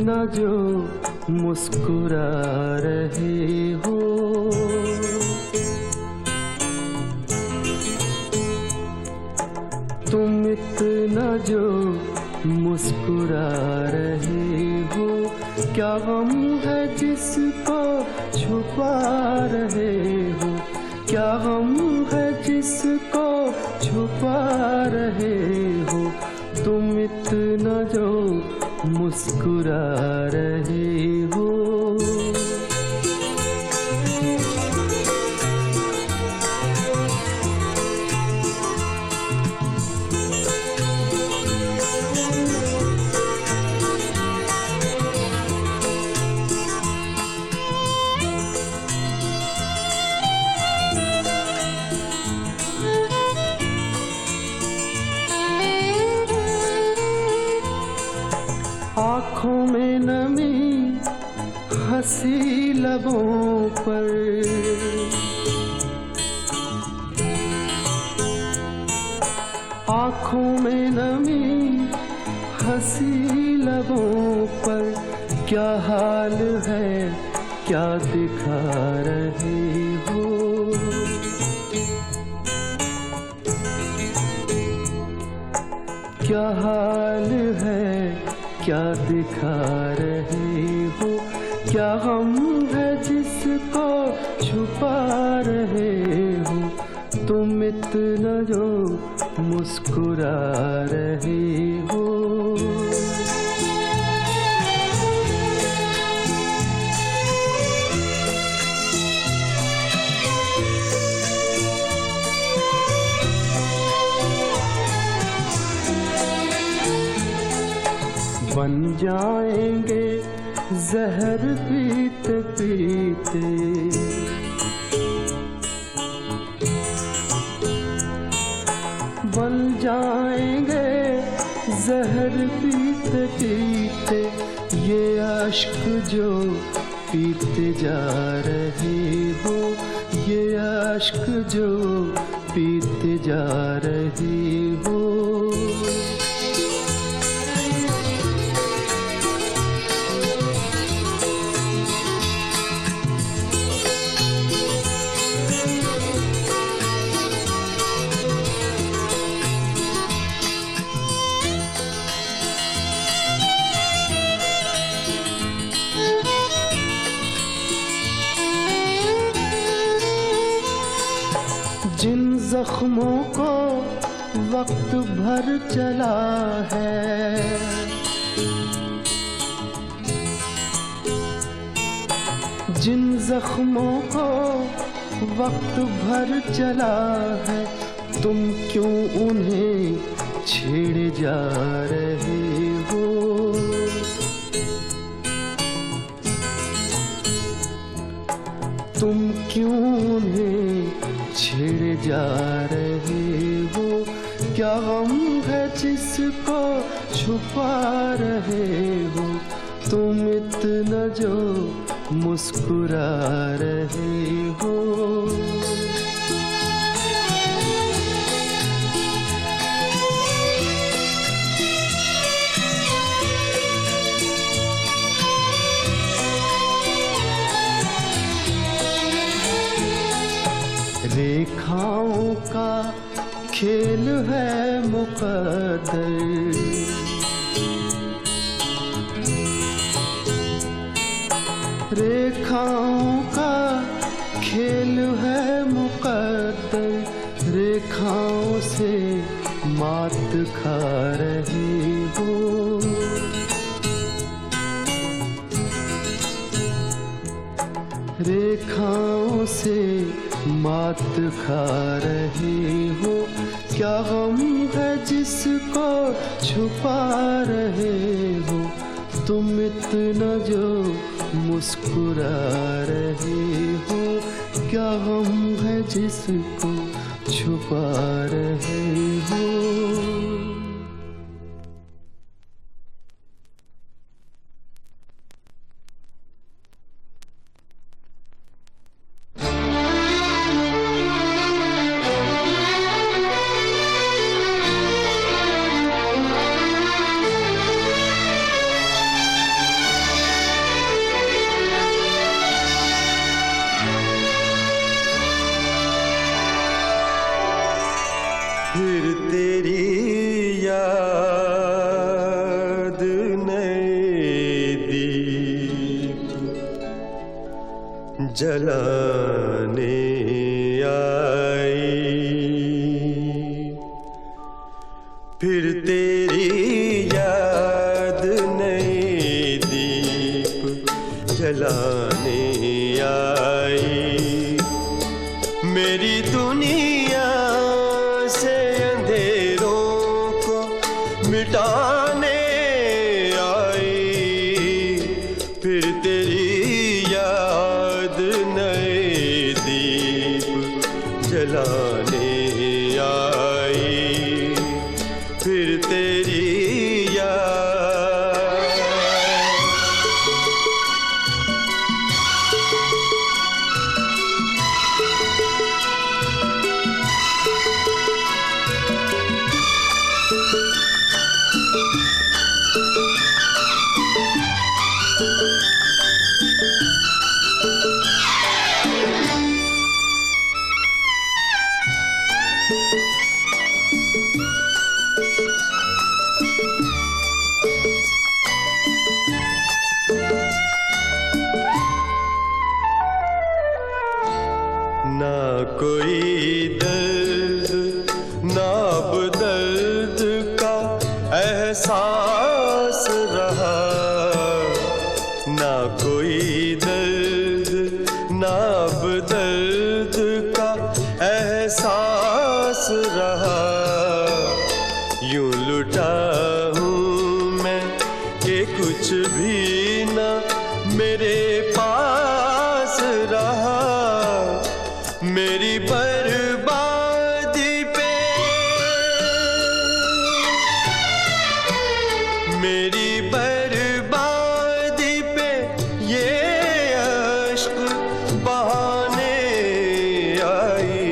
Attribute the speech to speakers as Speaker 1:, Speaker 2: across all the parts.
Speaker 1: न जो मुस्कुरा रहे हो। तुम इतना जो मुस्कुरा रहे हो, क्या गम है जिसको छुपा रहे हो, क्या गम है जिसको छुपा रहे हो। तुम इतना जो मुस्कुरा रहे हो। आँखों में नमी हंसी लबों पर, आँखों में नमी हंसी लबों पर, क्या हाल है क्या दिखा रहे हो। क्या हाल है क्या दिखा रहे हो, क्या गम है जिसको छुपा रहे हो। तुम इतना जो मुस्कुरा रहे हो। बन जाएंगे जहर पीते पीते, बन जाएंगे जहर पीते पीते। ये अश्क जो पीते जा रहे हो, ये अश्क जो पीते जा रहे हो। जिन जख्मों को वक्त भर चला है, जिन जख्मों को वक्त भर चला है, तुम क्यों उन्हें छेड़े जा रहे हो। तुम क्यों उन्हें छेड़े जा रहे हो। क्या गम है जिसको छुपा रहे हो। तुम इतना जो मुस्कुरा रहे हो। रेखाओं का खेल है मुक़द्दर, रेखाओं का खेल है मुक़द्दर। रेखाओं से मात खा रहे हो। रेखाओं से मात खा रहे हो। क्या गम है जिसको छुपा रहे हो। तुम इतना जो मुस्कुरा रहे हो। क्या गम है जिसको छुपा रहे हो। फिर तेरी याद नए दीप जलाने आई, फिर तेरी याद नए दीप जलाने आई। मेरी दुनिया से अंधेरों को मिटाने आई, फिर तेरी याद नए दीप जलाने आई, फिर तेरी ना कोई दर्द ना अब दर्द का एहसास रहा, ना कोई दर्द ना अब दर्द का एहसास रहा। यूं लुटा हूँ मैं कि कुछ भी ना मेरे पास रहा। मेरी बर्बादी पे, मेरी बर्बादी पे ये अश्क बहाने आई,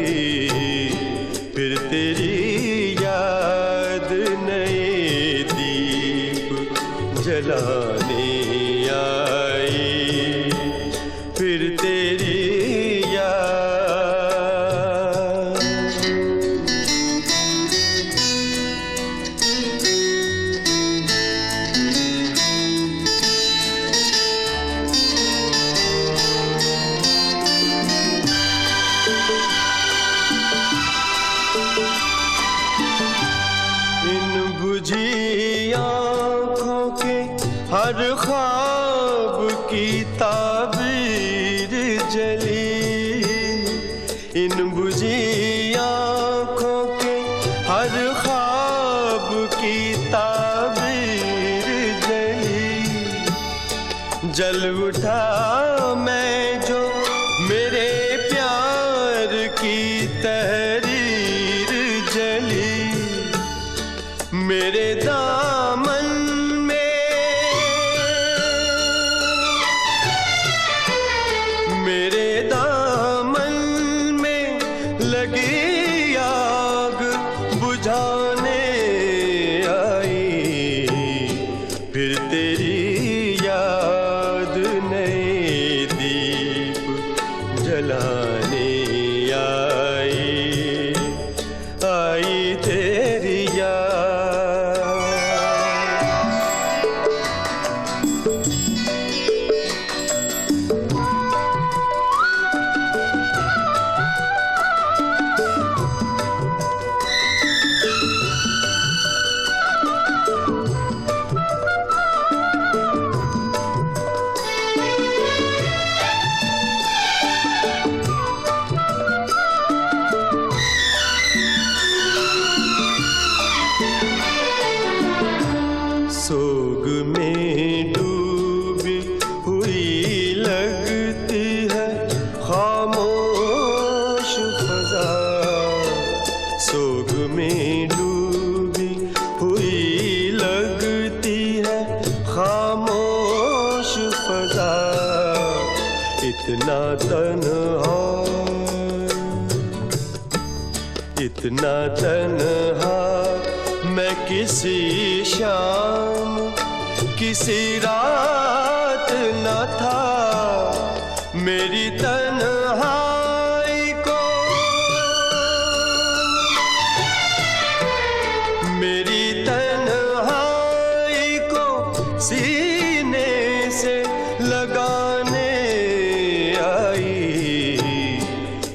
Speaker 1: फिर तेरी याद नए दीप जलाने आई, फिर तेरी बुझी आँखों के हर ख्वाब की ताबीर जली, इन बुझी आँखों के हर ख्वाब की ताबीर जली। जल उठा मैं जो मेरे प्यार की तहरीर जली, मेरे दामन में, मेरे दामन में लगी आग बुझाने आई, फिर तेरी याद नए दीप जलाने आई, आई तेरी याद। सोग में डूबी हुई लगती है खामोश फजा, सोग में डूबी हुई लगती है खामोश फजा। इतना तन्हा, इतना तन्हा मैं किसी शाम किसी रात न था। मेरी तन्हाई को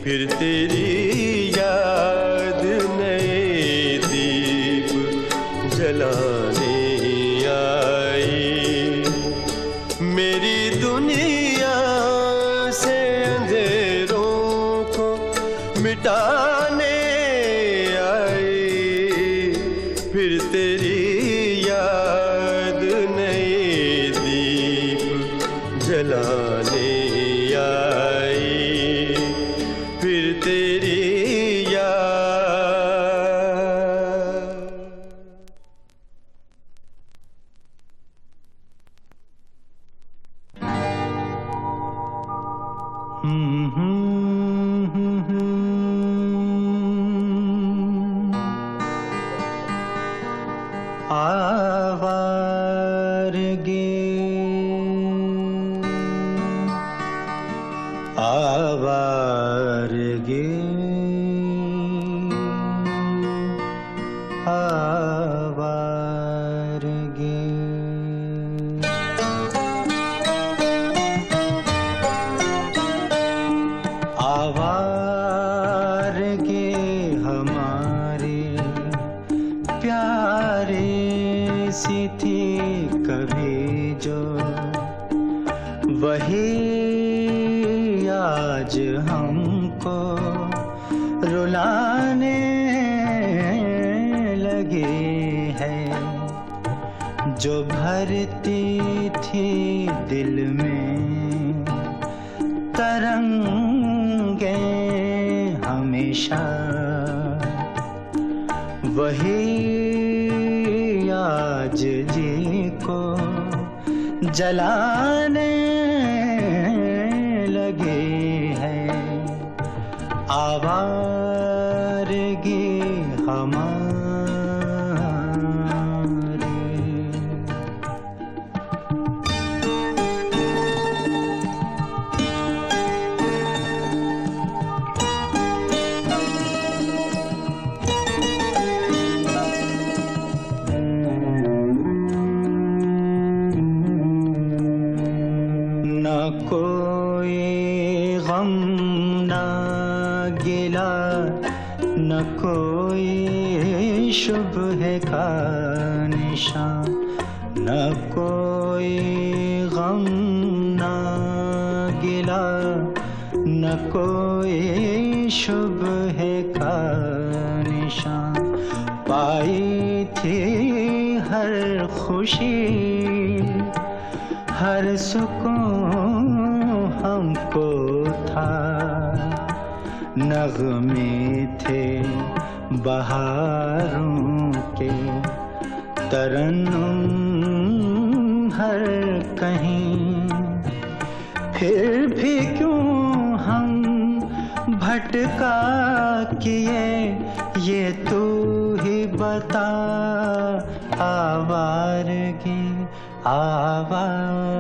Speaker 1: फिर तेरी याद नए दीप जलाने आई। मेरी दुनिया से अंधेरों को मिटाने आई। फिर तेरी याद नए दीप जलाने आई। फिर तेरी
Speaker 2: आवारगे आवारगे आवारगे आवारगे हमारे प्यारे सी थी कभी जो, वही आज हमको रुलाने लगे हैं। जो भरती थी दिल में तरंगे हमेशा, वही आज जी को जलाने लगे हैं। आवारगी हमारी। न कोई गम न गिला, न कोई शुबह का निशान, न कोई गम न गिला, न कोई शुबह का निशान। पाई थी हर खुशी हर सुकून हमको था, नग़मे थे बहारों के तरन्नुम हर कहीं। फिर भी क्यों हम भटका किए ये तू ही बता। आवारगी आवारगी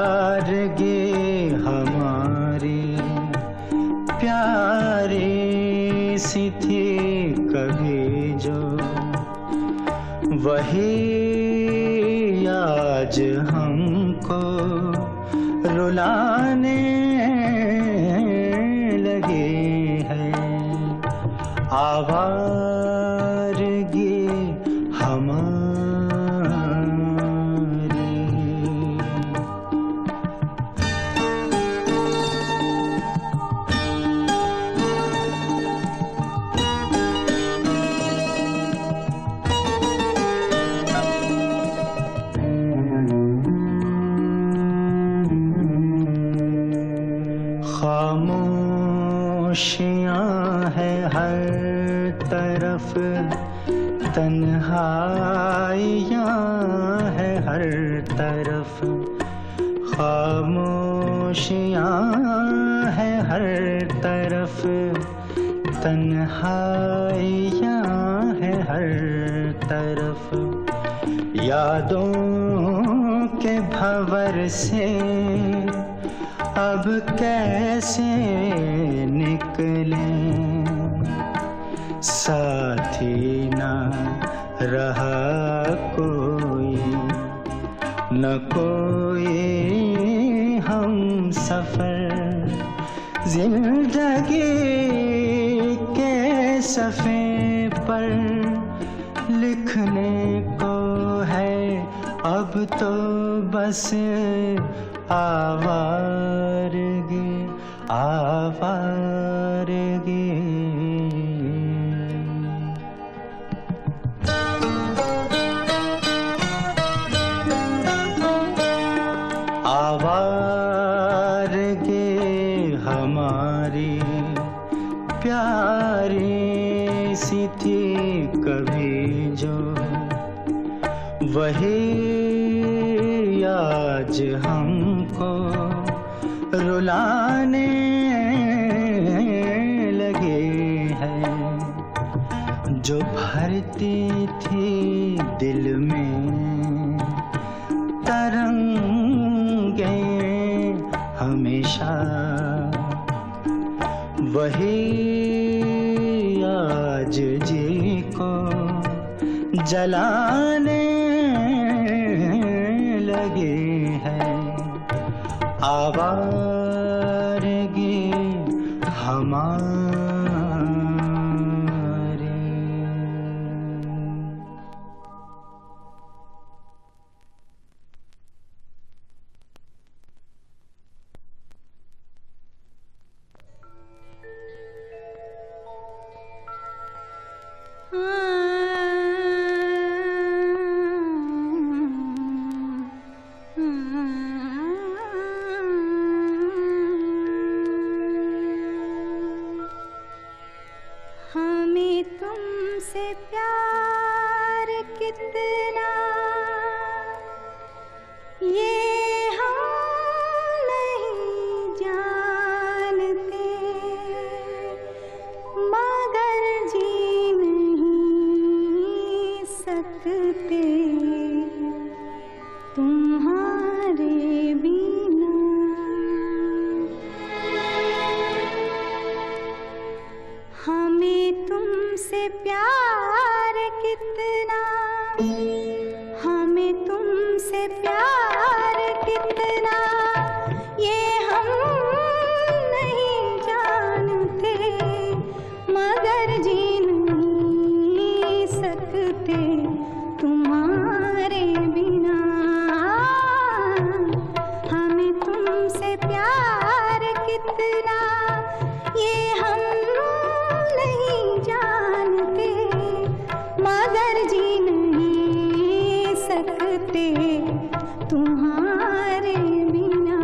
Speaker 2: आवारगी हमारी प्यारी सी थी कभी जो, वही आज हमको रुलाने लगे हैं। आवारगी हमारी। खामोशियाँ है हर तरफ, तन्हाइयाँ है हर तरफ। खामोशियाँ है हर तरफ, तन्हाइयाँ है हर तरफ। यादों के भंवर से अब कैसे निकलें, साथी रहा कोई न कोई हम सफर, जिंदगी के सफ़े पर लिखने को है अब तो बस आवारगी आवारगी। आवारगी हमारी प्यारी सी थी कभी जो, वही आज हमको रुलाने लगे हैं। जो भरती थी दिल में तरंगे हमेशा, वही आज जी को जलाने लगे हैं। आवारगी हमारी।
Speaker 3: हमें तुमसे प्यार कितना ये हम नहीं जानते, मगर जी नहीं सकते तुम्हारे बिना। हमें तुमसे प्यार कितना, हमें तुमसे प्यार कितना ये हम नहीं जानते, मगर जी नहीं सकते तुम्हारे बिना। हमें तुमसे प्यार कितना ये हम नहीं जानते, मगर जी नहीं सकते तुम्हारे बिना।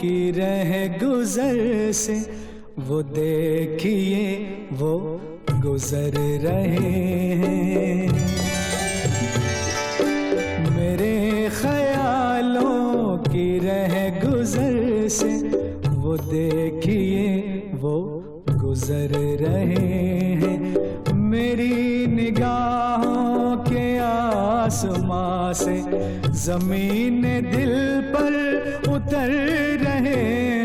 Speaker 4: की रह गुजर से वो देखिए वो गुजर रहे हैं। मेरे ख्यालों की रह गुजर से वो देखिए वो गुजर रहे हैं। मेरी निगाहों के आसमां से ज़मीन दिल पर उतर रहे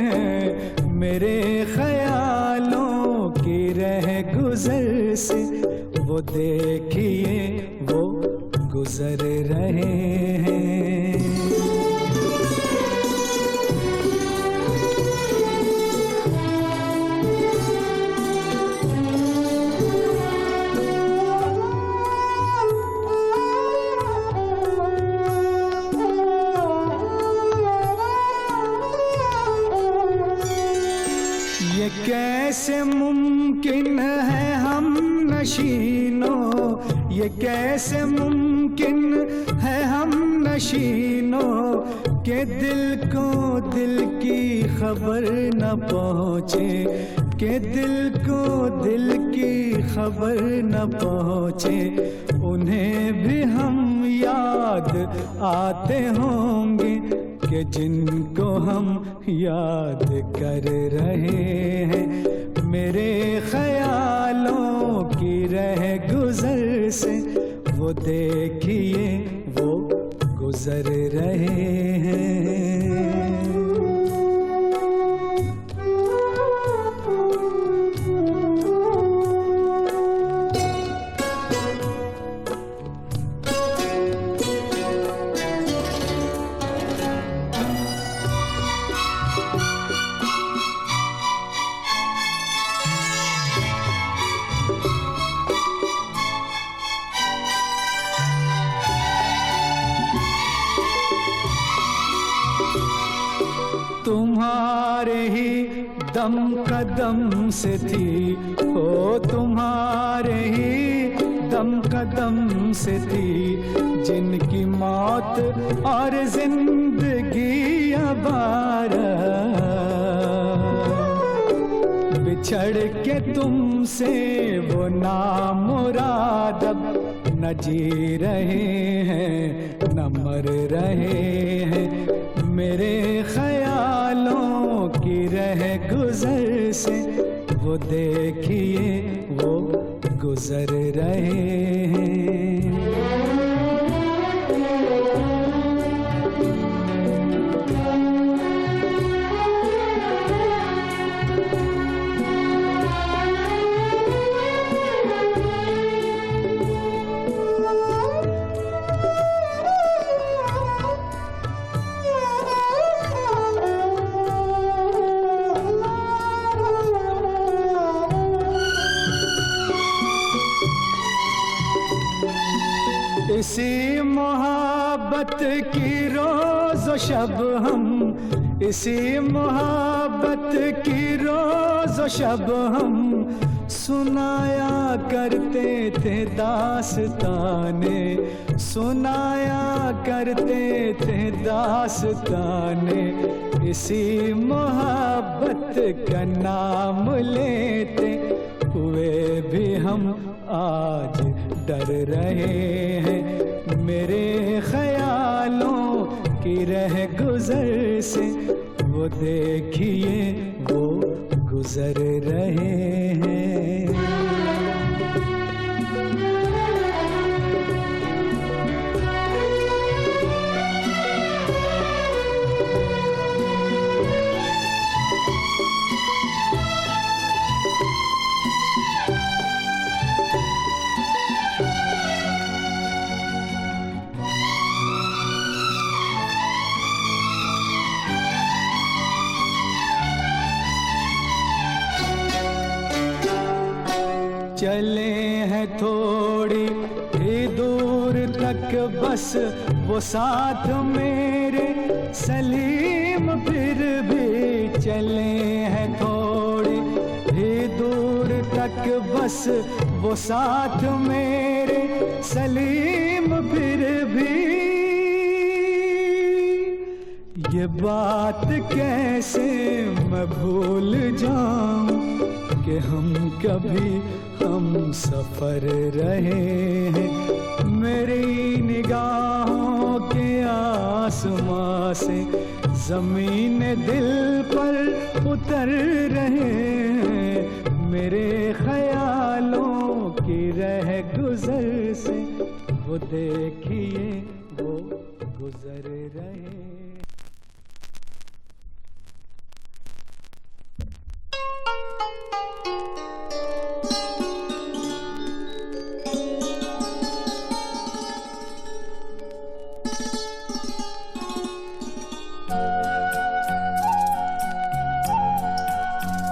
Speaker 4: हैं। मेरे ख्यालों की रह गुजर से वो देखिए वो गुजर रहे हैं। ये कैसे मुमकिन है हम नशीनों, ये कैसे मुमकिन है हम नशीनों के दिल को दिल की खबर न पहुँचे, के दिल को दिल की खबर न पहुँचे। उन्हें भी हम याद आते होंगे कि जिनको हम याद कर रहे हैं। मेरे ख्यालों की रह गुजर से वो देखिए वो गुजर रहे हैं। तुम्हारे ही दम कदम से थी, ओ तुम्हारे ही दम कदम से थी, जिनकी मौत और जिंदगी अबारा। बिछड़ के तुमसे वो नामुराद अब न जी रहे हैं न मर रहे हैं। मेरे ख्यालों की रह गुजर से वो देखिए वो गुजर रहे हैं। इसी मोहब्बत की रोज़ शब हम, इसी मोहब्बत की रोज़ शब हम सुनाया करते थे दास्ताने, सुनाया करते थे दास्ताने। इसी मोहब्बत का नाम लेते हुए भी हम आज डर रहे हैं। मेरे ख्यालों की रह गुजर से वो देखिए वो गुजर रहे हैं। चले हैं थोड़ी ही दूर तक बस वो साथ मेरे सलीम, फिर भी चले हैं थोड़ी ही दूर तक बस वो साथ मेरे सलीम, फिर भी ये बात कैसे मैं भूल जाऊं कि हम कभी हम सफर रहे हैं। मेरी निगाहों के आसमां से जमीन दिल पर उतर रहे हैं। मेरे ख्यालों की रह गुजर से वो देखिए वो गुजर रहे।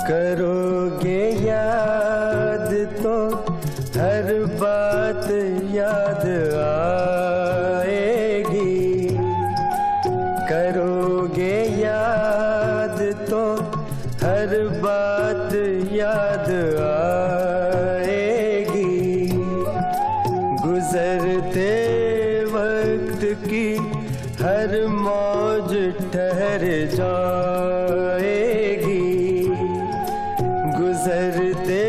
Speaker 1: करोगे याद तो हर बात याद आएगी। करोगे याद तो हर बात याद आएगी। गुजरते वक्त की हर मौज ठहर जाएगी। गुजरते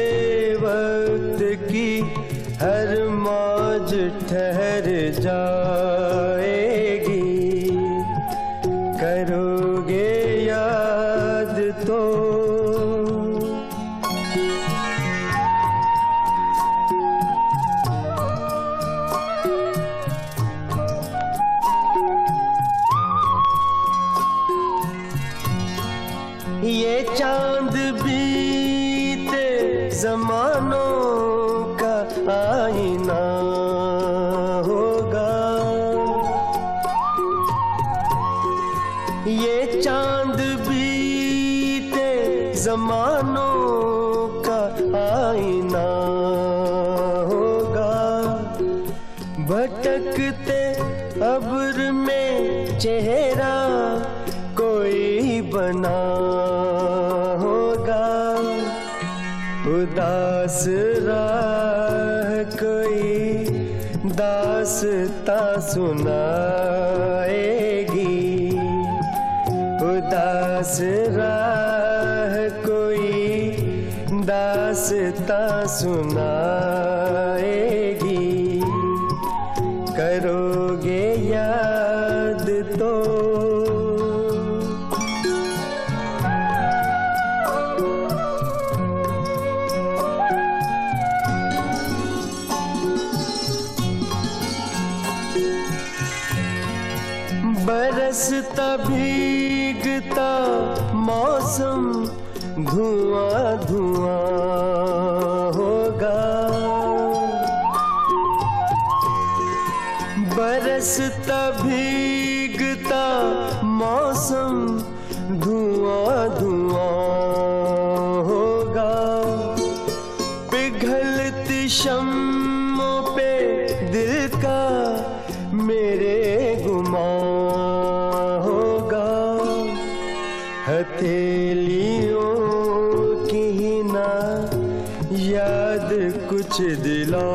Speaker 1: वक्त की हर मौज ठहर जाएगी। करोगे याद तो ये चांद बीते जमानों का आईना होगा। ये चांद बीते जमानों का आईना होगा। भटकते अब्र में चेहरा कोई बना होगा। उदास राह कोई दास्तां सुनाएगी। उदास राह कोई दास्तां सुनाएगी। करोगे याद तो बरसता भीगता मौसम धुआं धुआं होगा। बरसता भीगता मौसम धुआं धुआं होगा। पिघलती शम्मों पे दिल का मेरे गुमान होगा। हथेलियों की ना याद कुछ दिलाएगी।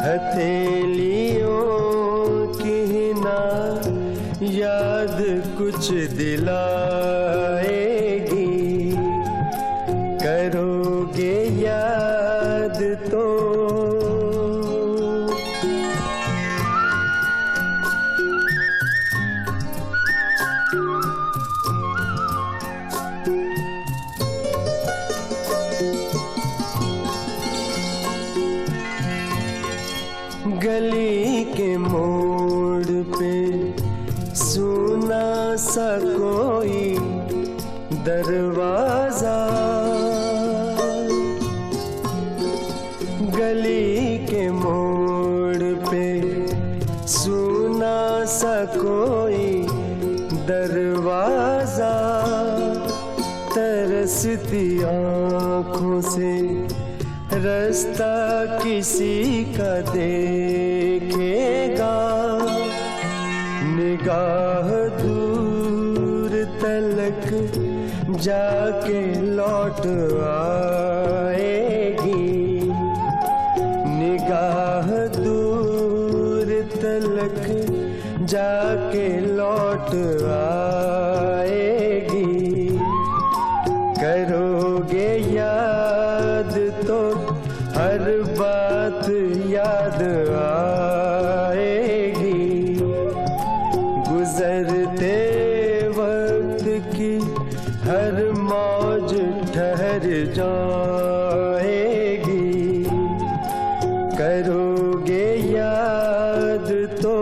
Speaker 1: हथेलियों की ना याद कुछ दिलाएगी। करोगे याद तो गली के मोड़ पे सुना सा कोई दरवाजा। गली के मोड़ पे सुना सा कोई दरवाजा। तरसती आँखों से रास्ता किसी का देखेगा। निगाह दूर तलक जाके लौट आएगी। निगाह दूर तलक जाके लौट आएगी। करोगे याद तो हर बात याद आएगी। गुजरते वक्त की हर मौज ठहर जाएगी। करोगे याद तो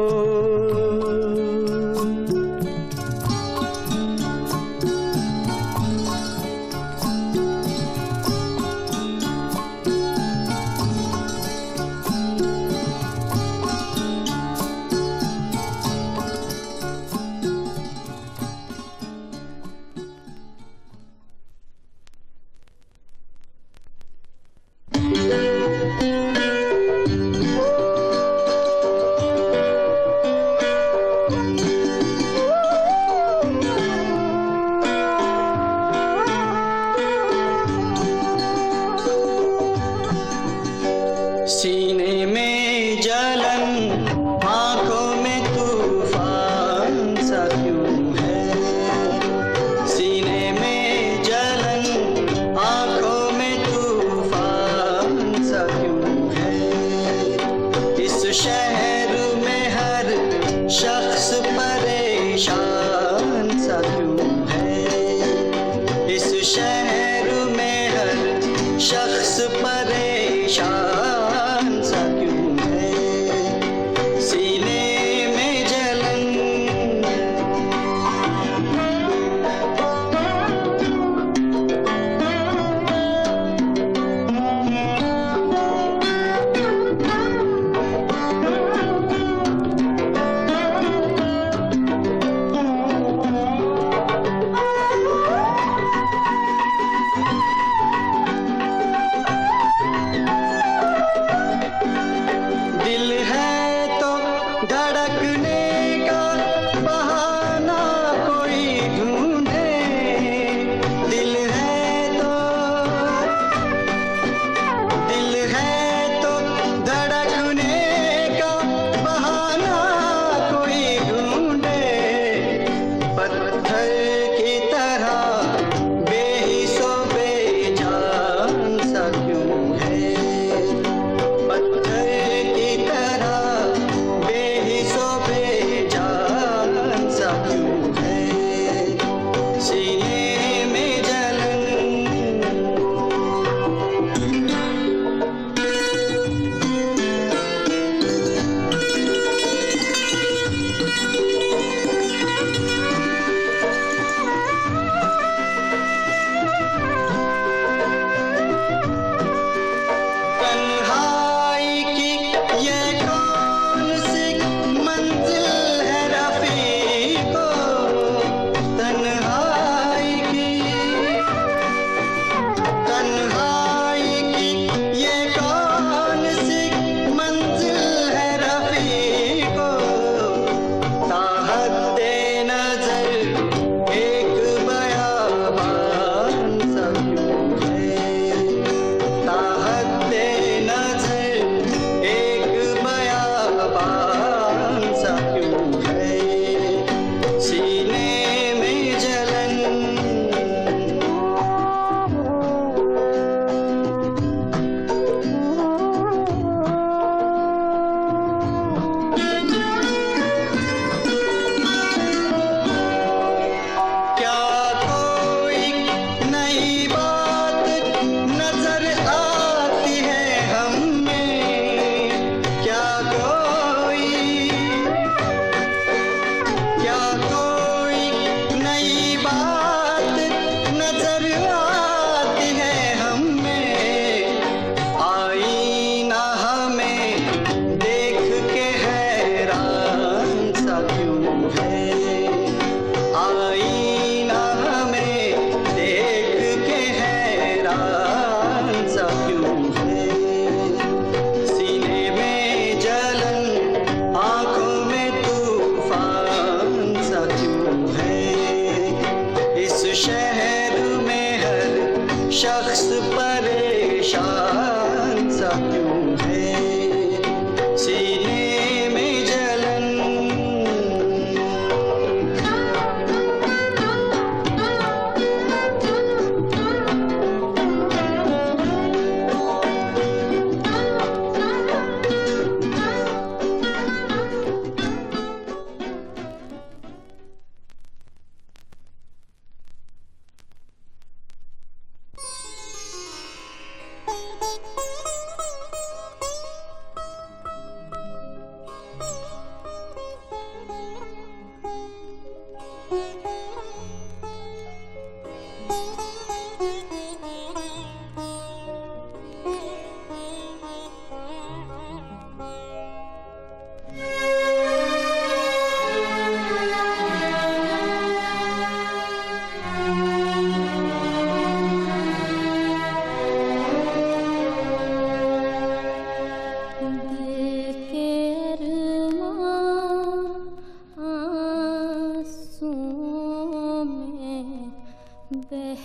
Speaker 3: बह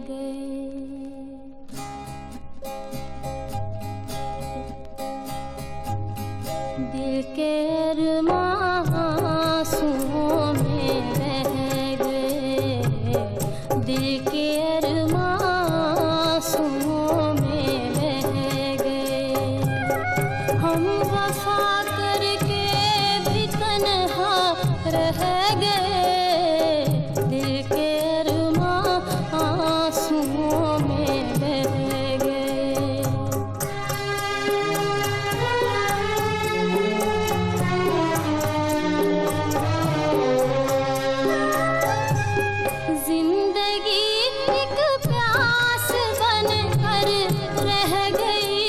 Speaker 3: गए। दिल के अरमां आंसुओं में बह गए। दिल के अरमां आंसुओं में बह गए। हम वफा करके भी तन्हा रह गए। दिल के अरमां आंसुओं में बह गए। जिंदगी एक प्यास बनकर रह गई।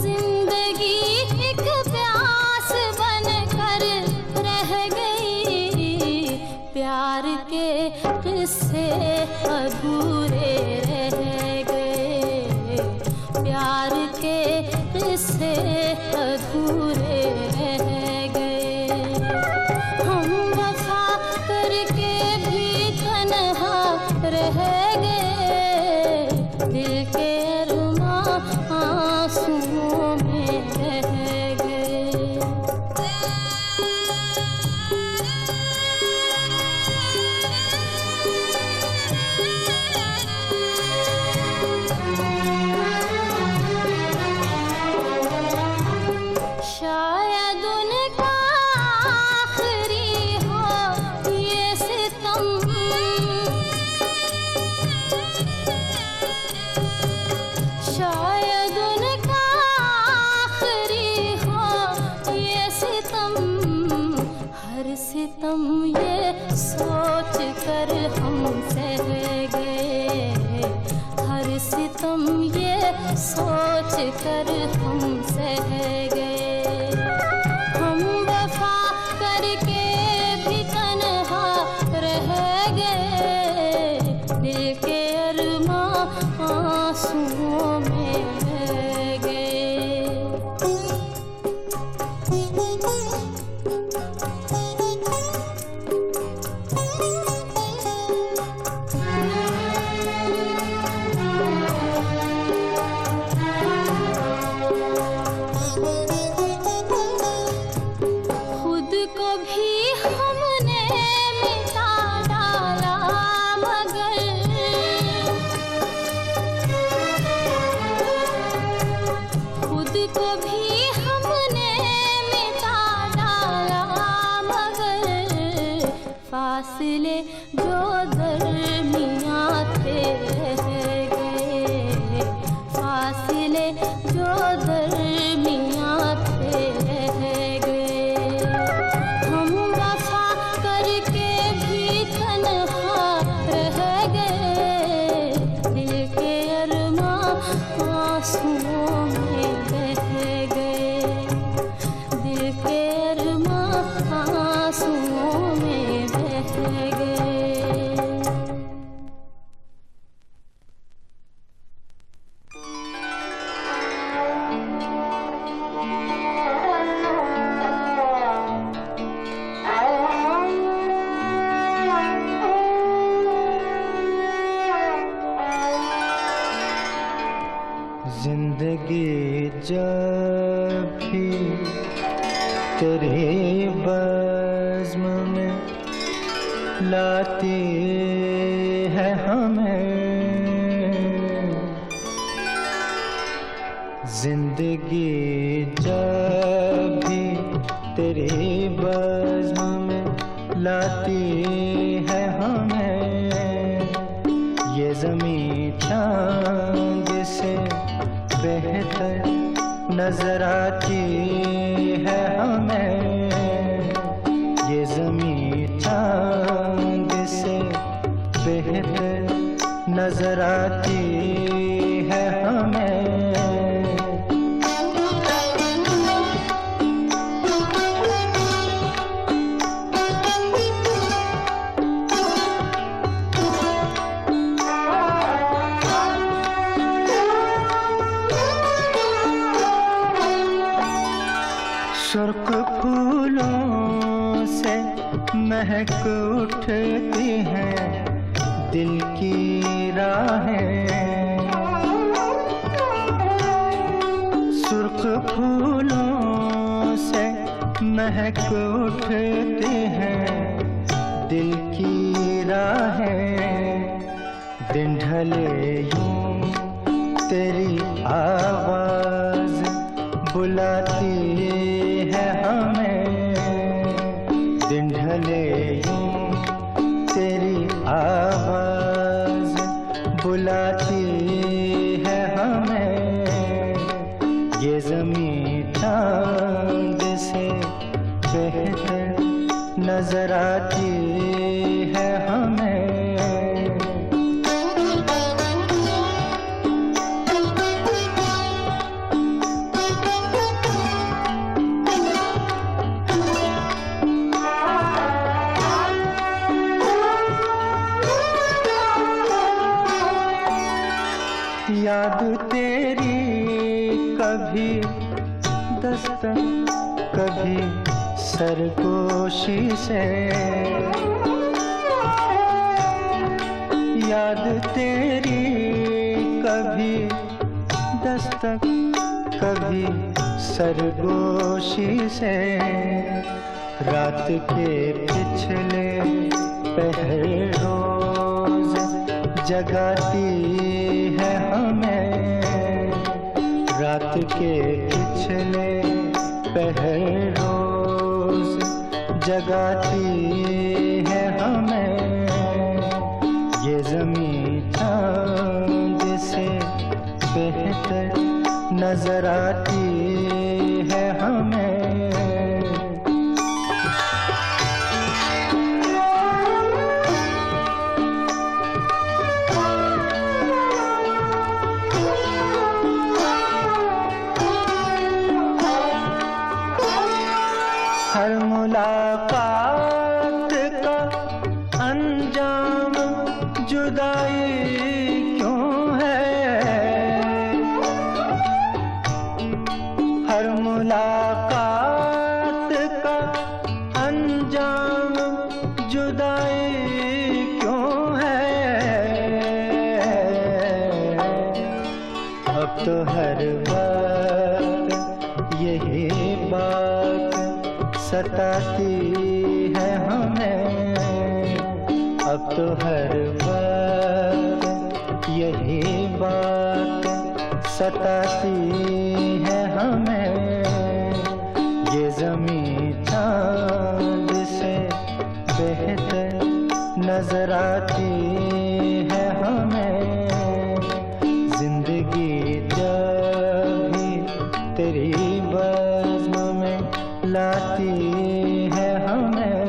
Speaker 3: जिंदगी एक प्यास बनकर रह गई। प्यार के किस्से अधूरे रह गए। प्यार के किस्से अधूरे रह गए। हम वफा करके भी तन्हा रह गए। दिल के अरमां आंसुओं में रह गए। शायद उनका आखिरी हो ये सितम। शायद उनका आखिरी हो ये सितम। हर सितम ये सोच कर हम सह गए। हर सितम ये सोच कर हम सह गए। हम वफा करके भी तन्हा रह गए। दिल के अरमां आंसुओं में बह गए। खुद को भी हमने मिटा डाला मगर खुद को भी हमने मिटा डाला मगर फासले जो दरमियां थे रह गए। फासले जो दरमियां थे रह गए। हम वफा करके भी तन्हा रह गए। दिल के अरमां आंसुओं में बह गए। दिल के अरमां आंसुओं में बह गए।
Speaker 1: जिंदगी जब भी तेरे बज़्म में लाती है हमें। जिंदगी जब भी तेरे बज़्म में लाती है हमें। ये ज़मीं चांद से बेहतर नजर आती है हमें। ये ज़मीं चांद से बेहतर नजर आती है हमें। सुर्ख फूलों महक उठती हैं दिल की राहें। सुर्ख फूलों से महक उठती हैं दिल की राहें। दिन ढले यूं तेरी आवाज बुलाती है हमें। दिन ढले यूं तेरी आवाज बुलाती है हमें। ये ज़मीं चाँद से बेहतर नजर आती है हमें। याद तेरी कभी दस्तक कभी सरगोशी से। याद तेरी कभी दस्तक कभी सरगोशी से। रात के पिछले पहर रोज जगाती है हमें। रात के पिछले पहर रोज जगाती है हमें। ये ज़मीं चाँद से बेहतर नजर आती है हमें। हर मुलाकात का अंजाम जुदाई क्यों है। हर मुलाकात का अंजाम जुदाई क्यों है। अब तो हर वक्त यही बात सताती है हमें। अब तो हर वक्त यही बात सताती है हमें। ये ज़मीं चाँद से बेहतर नजर आती है हमें। जिंदगी जब भी तेरी बज़्म में लाती है हमें।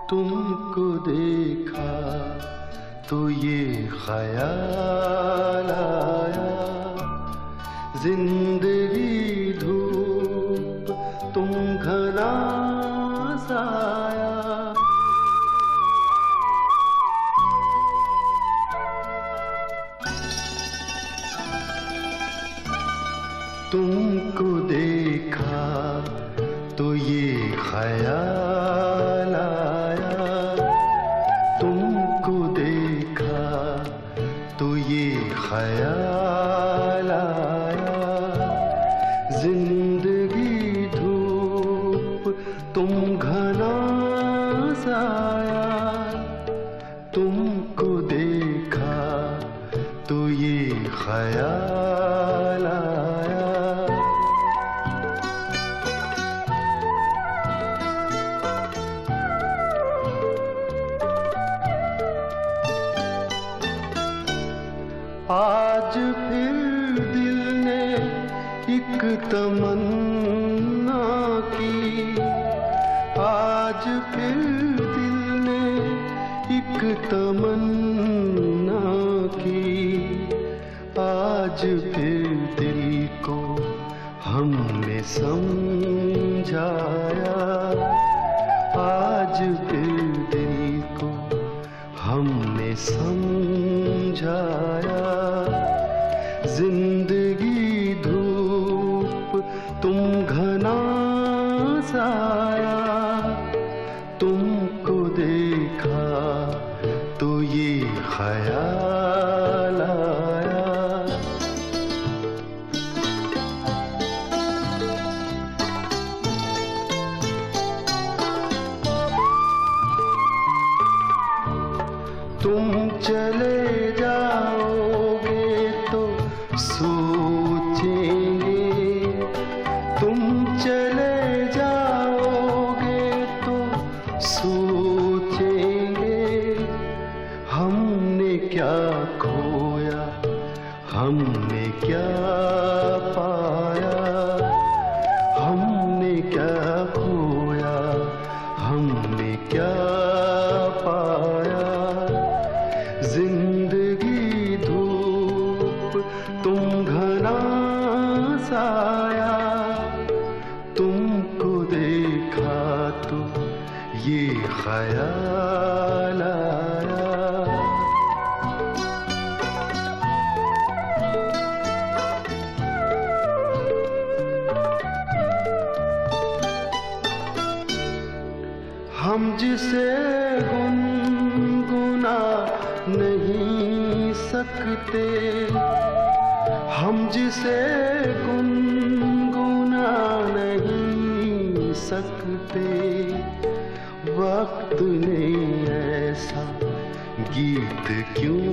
Speaker 5: तुमको देखा तो ये ख्याल आया। जिंदगी धूप तुम घना साया। तुमको देखा तो ये ख्याल आया। तुमको देखा तो ये ख्याल आया। जिंदगी धूप तुम घना साया। तुमको देखा तो ये ख्याल आया। तमन्ना की, आज फिर दिल ने एक तमन्ना की, आज फिर दिल को हमने समझाया, आज फिर दिल को हमने समझाया। जिंदगी धूप तुम घना साया, तुमको देखा तो ये ख्याल आया। तुम चले जाओगे तो सोचेंगे, तुम चले जाओगे तो सोचेंगे, हमने क्या खोया, हमने क्या पाया, हमने क्या खोया, हमने क्या पाया। जिंदगी धूप तुम घना साया, तुमको देखा तो ये ख्याल आया। हम जिसे गुनगुना नहीं सकते, हम जिसे गुनगुना नहीं सकते, वक्त ने ऐसा गीत क्यों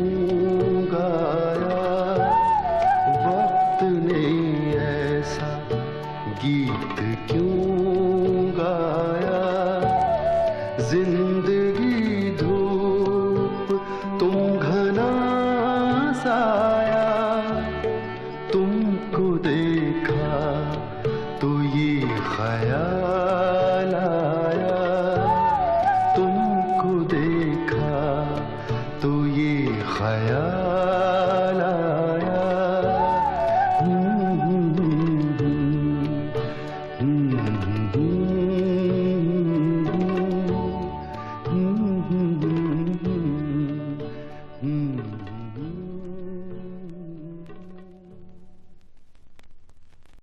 Speaker 5: गाया, वक्त ने ऐसा गीत क्यों गाया। जिंदगी धूप तुम घना साया, तुमको देखा तो ये ख्याल आया, तुमको देखा तो ये ख्याल